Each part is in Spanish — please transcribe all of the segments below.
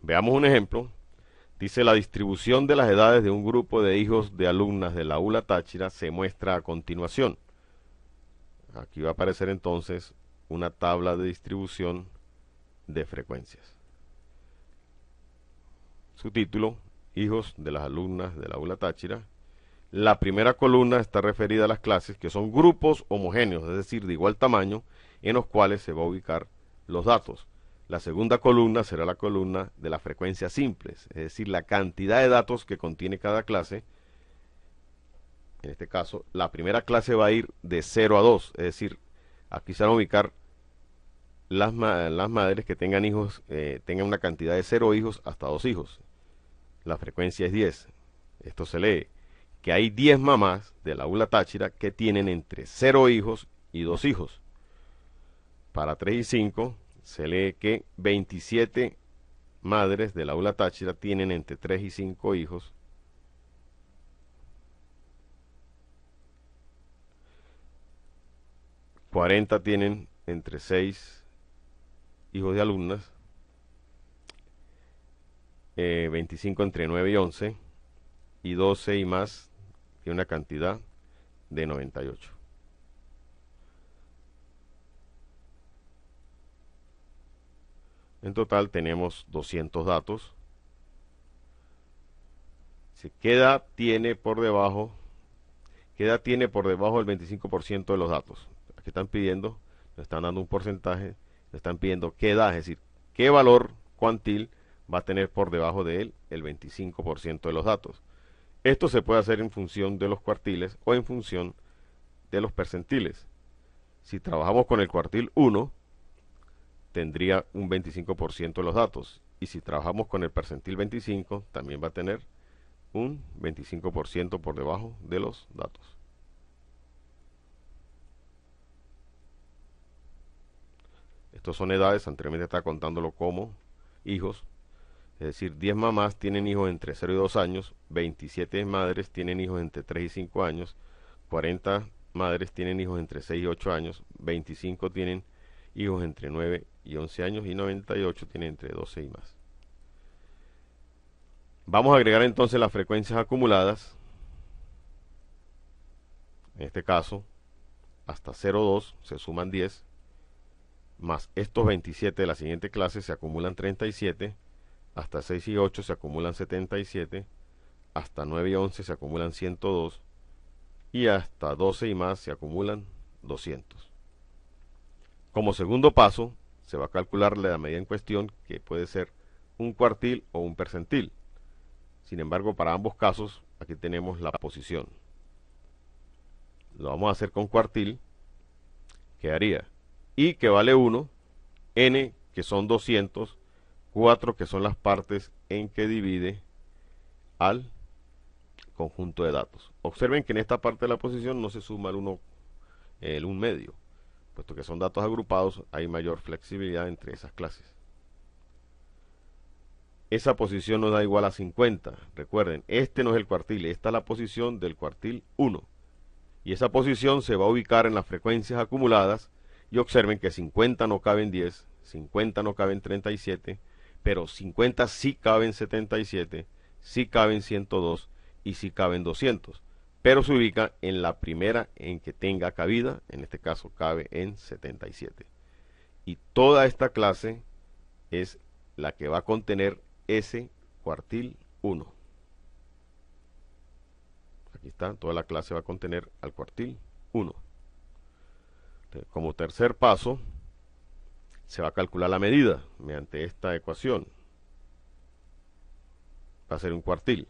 Veamos un ejemplo. Dice: la distribución de las edades de un grupo de hijos de alumnas del aula Táchira se muestra a continuación. Aquí va a aparecer entonces una tabla de distribución de frecuencias. Su título: hijos de las alumnas del aula Táchira. La primera columna está referida a las clases, que son grupos homogéneos, es decir, de igual tamaño, en los cuales se va a ubicar los datos. La segunda columna será la columna de las frecuencias simples, es decir, la cantidad de datos que contiene cada clase. En este caso, la primera clase va a ir de 0 a 2, es decir, aquí se van a ubicar las madres que tengan hijos, tengan una cantidad de 0 hijos hasta 2 hijos. La frecuencia es 10. Esto se lee que hay 10 mamás del aula Táchira que tienen entre 0 hijos y 2 hijos. Para 3 y 5 se lee que 27 madres del aula Táchira tienen entre 3 y 5 hijos. ...40 tienen entre 6 hijos de alumnas, 25 entre 9 y 11, y 12 y más tiene una cantidad de 98. En total tenemos 200 datos. ¿Qué edad tiene por debajo? ¿Qué edad tiene por debajo del 25% de los datos? Aquí están pidiendo, nos están dando un porcentaje, nos están pidiendo qué edad, es decir, qué valor cuantil va a tener por debajo de él el 25% de los datos. Esto se puede hacer en función de los cuartiles o en función de los percentiles. Si trabajamos con el cuartil 1, tendría un 25% de los datos. Y si trabajamos con el percentil 25, también va a tener un 25% por debajo de los datos. Estos son edades, anteriormente estaba contándolo como hijos. Es decir, 10 mamás tienen hijos entre 0 y 2 años, 27 madres tienen hijos entre 3 y 5 años, 40 madres tienen hijos entre 6 y 8 años, 25 tienen hijos entre 9 y 11 años y 98 tienen entre 12 y más. Vamos a agregar entonces las frecuencias acumuladas. En este caso, hasta 0,2 se suman 10, más estos 27 de la siguiente clase se acumulan 37, hasta 6 y 8 se acumulan 77, hasta 9 y 11 se acumulan 102, y hasta 12 y más se acumulan 200. Como segundo paso, se va a calcular la medida en cuestión, que puede ser un cuartil o un percentil. Sin embargo, para ambos casos, aquí tenemos la posición. Lo vamos a hacer con cuartil, quedaría I, que vale 1, N, que son 200, 4, que son las partes en que divide al conjunto de datos. Observen que en esta parte de la posición no se suma el 1 medio, puesto que son datos agrupados, hay mayor flexibilidad entre esas clases. Esa posición nos da igual a 50. Recuerden, este no es el cuartil, esta es la posición del cuartil 1. Y esa posición se va a ubicar en las frecuencias acumuladas. Y observen que 50 no cabe en 10, 50 no cabe en 37, pero 50 sí cabe en 77, sí cabe en 102 y sí cabe en 200. Pero se ubica en la primera en que tenga cabida, en este caso cabe en 77. Y toda esta clase es la que va a contener ese cuartil 1. Aquí está, toda la clase va a contener al cuartil 1. Como tercer paso, se va a calcular la medida mediante esta ecuación. Va a ser un cuartil.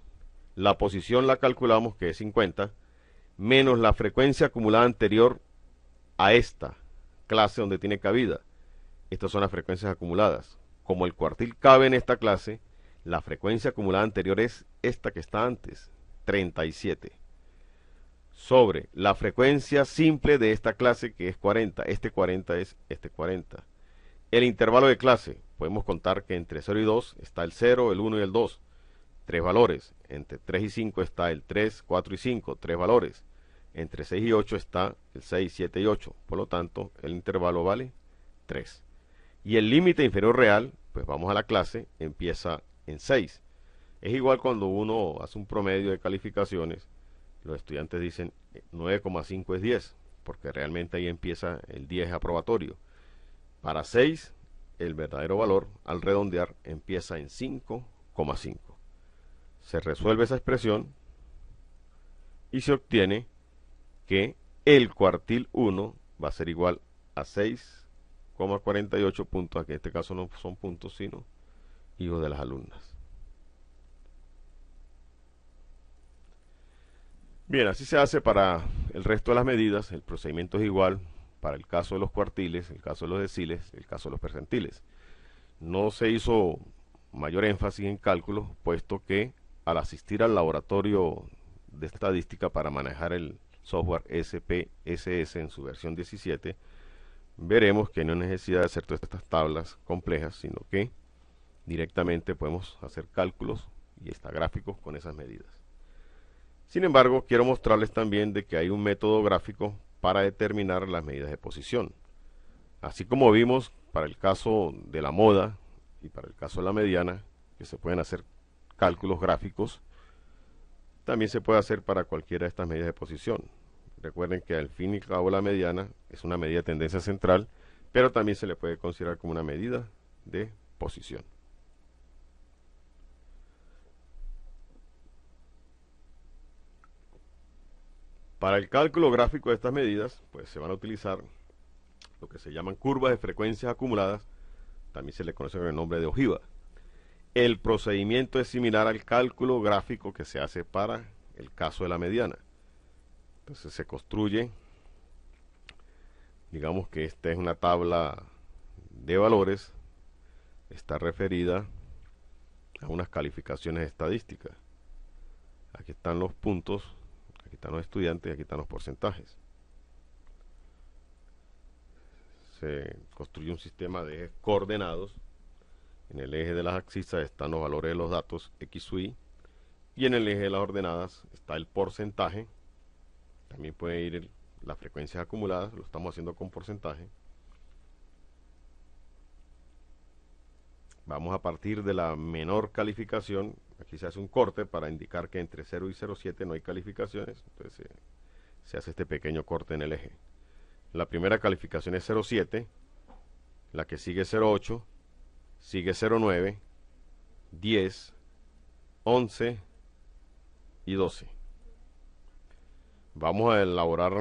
La posición la calculamos, que es 50, menos la frecuencia acumulada anterior a esta clase donde tiene cabida. Estas son las frecuencias acumuladas. Como el cuartil cabe en esta clase, la frecuencia acumulada anterior es esta que está antes, 37. Sobre la frecuencia simple de esta clase, que es 40. Este 40 es este 40. El intervalo de clase, podemos contar que entre 0 y 2 está el 0, el 1 y el 2. 3 valores. Entre 3 y 5 está el 3, 4 y 5. 3 valores. Entre 6 y 8 está el 6, 7 y 8. Por lo tanto, el intervalo vale 3. Y el límite inferior real, pues vamos a la clase, empieza en 6. Es igual cuando uno hace un promedio de calificaciones, los estudiantes dicen 9,5 es 10, porque realmente ahí empieza el 10 aprobatorio. Para 6, el verdadero valor, al redondear, empieza en 5,5. Se resuelve esa expresión y se obtiene que el cuartil 1 va a ser igual a 6,48 puntos, que en este caso no son puntos, sino hijos de las alumnas. Bien, así se hace para el resto de las medidas. El procedimiento es igual para el caso de los cuartiles, el caso de los deciles, el caso de los percentiles. No se hizo mayor énfasis en cálculos, puesto que al asistir al laboratorio de estadística para manejar el software SPSS en su versión 17, veremos que no hay necesidad de hacer todas estas tablas complejas, sino que directamente podemos hacer cálculos y hasta gráficos con esas medidas. Sin embargo, quiero mostrarles también de que hay un método gráfico para determinar las medidas de posición. Así como vimos para el caso de la moda y para el caso de la mediana, que se pueden hacer cálculos gráficos, también se puede hacer para cualquiera de estas medidas de posición. Recuerden que al fin y al cabo la mediana es una medida de tendencia central, pero también se le puede considerar como una medida de posición. Para el cálculo gráfico de estas medidas, pues se van a utilizar lo que se llaman curvas de frecuencias acumuladas, también se le conoce con el nombre de ojiva. El procedimiento es similar al cálculo gráfico que se hace para el caso de la mediana. Entonces se construye, digamos que esta es una tabla de valores, está referida a unas calificaciones estadísticas. Aquí están los puntos, aquí están los estudiantes y aquí están los porcentajes. Se construye un sistema de ejes coordenados. En el eje de las axis están los valores de los datos X, Y, y en el eje de las ordenadas está el porcentaje. También puede ir las frecuencias acumuladas, lo estamos haciendo con porcentaje. Vamos a partir de la menor calificación. Aquí se hace un corte para indicar que entre 0 y 0,7 no hay calificaciones. Entonces se hace este pequeño corte en el eje. La primera calificación es 0,7, la que sigue 0,8, sigue 0,9, 10, 11 y 12. Vamos a elaborar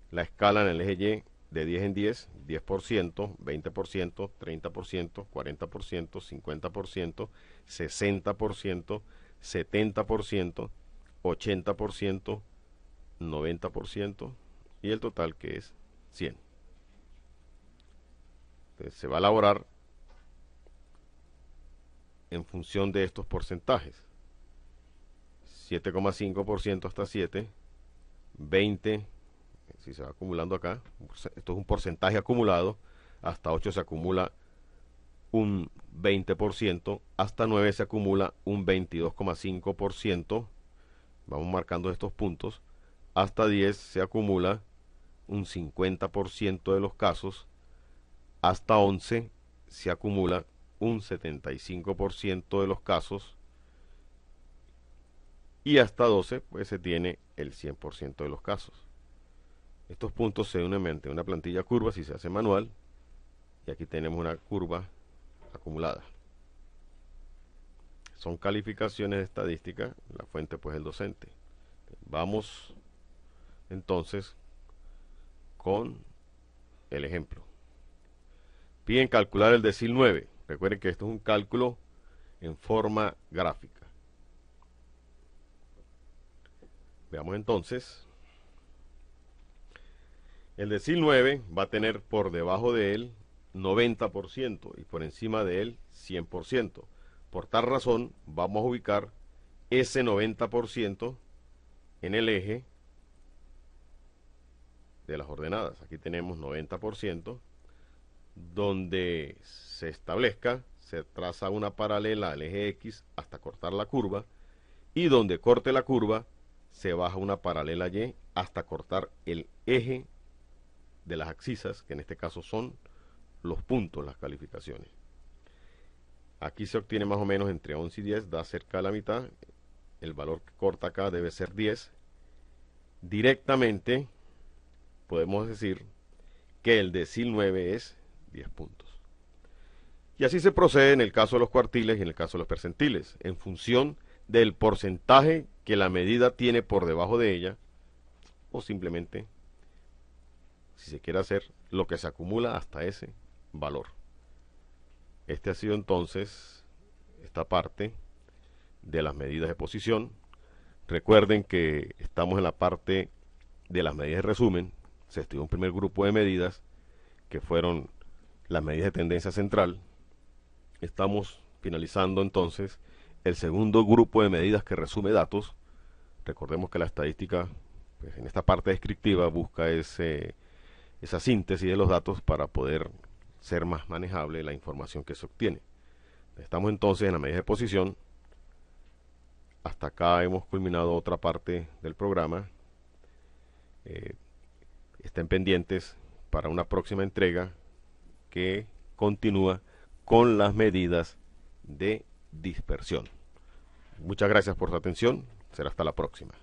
la escala en el eje Y de 10 en 10, 10%, 20%, 30%, 40%, 50%, 60%, 70%, 80%, 90% y el total que es 100. Entonces se va a elaborar en función de estos porcentajes. 7,5% hasta 7, 20, si se va acumulando acá, esto es un porcentaje acumulado, hasta 8 se acumula un 20%, hasta 9 se acumula un 22,5%, vamos marcando estos puntos, hasta 10 se acumula un 50% de los casos, hasta 11 se acumula un 75% de los casos, y hasta 12 pues se tiene el 100% de los casos. Estos puntos se unen mediante una plantilla curva si se hace manual, y aquí tenemos una curva acumulada. Son calificaciones de estadística, la fuente pues el docente. Vamos entonces con el ejemplo. Piden calcular el decil 9. Recuerden que esto es un cálculo en forma gráfica. Veamos entonces. El decil 9 va a tener por debajo de él 90% y por encima de él 100%. Por tal razón, vamos a ubicar ese 90% en el eje de las ordenadas. Aquí tenemos 90%, donde se establezca, se traza una paralela al eje X hasta cortar la curva, y donde corte la curva, se baja una paralela Y hasta cortar el eje de las abscisas, que en este caso son los puntos, las calificaciones. aquí se obtiene más o menos entre 11 y 10, da cerca de la mitad. El valor que corta acá debe ser 10. Directamente podemos decir que el decil 9 es 10 puntos. Y así se procede en el caso de los cuartiles y en el caso de los percentiles, en función del porcentaje que la medida tiene por debajo de ella, o simplemente, si se quiere hacer, lo que se acumula hasta ese valor. Este ha sido entonces esta parte de las medidas de posición. Recuerden que estamos en la parte de las medidas de resumen. Se estudió un primer grupo de medidas que fueron las medidas de tendencia central. Estamos finalizando entonces el segundo grupo de medidas que resume datos. Recordemos que la estadística, pues, en esta parte descriptiva busca esa síntesis de los datos para poder ser más manejable la información que se obtiene. Estamos entonces en la medida de posición. Hasta acá hemos culminado otra parte del programa. Estén pendientes para una próxima entrega que continúa con las medidas de dispersión. Muchas gracias por su atención. Será hasta la próxima.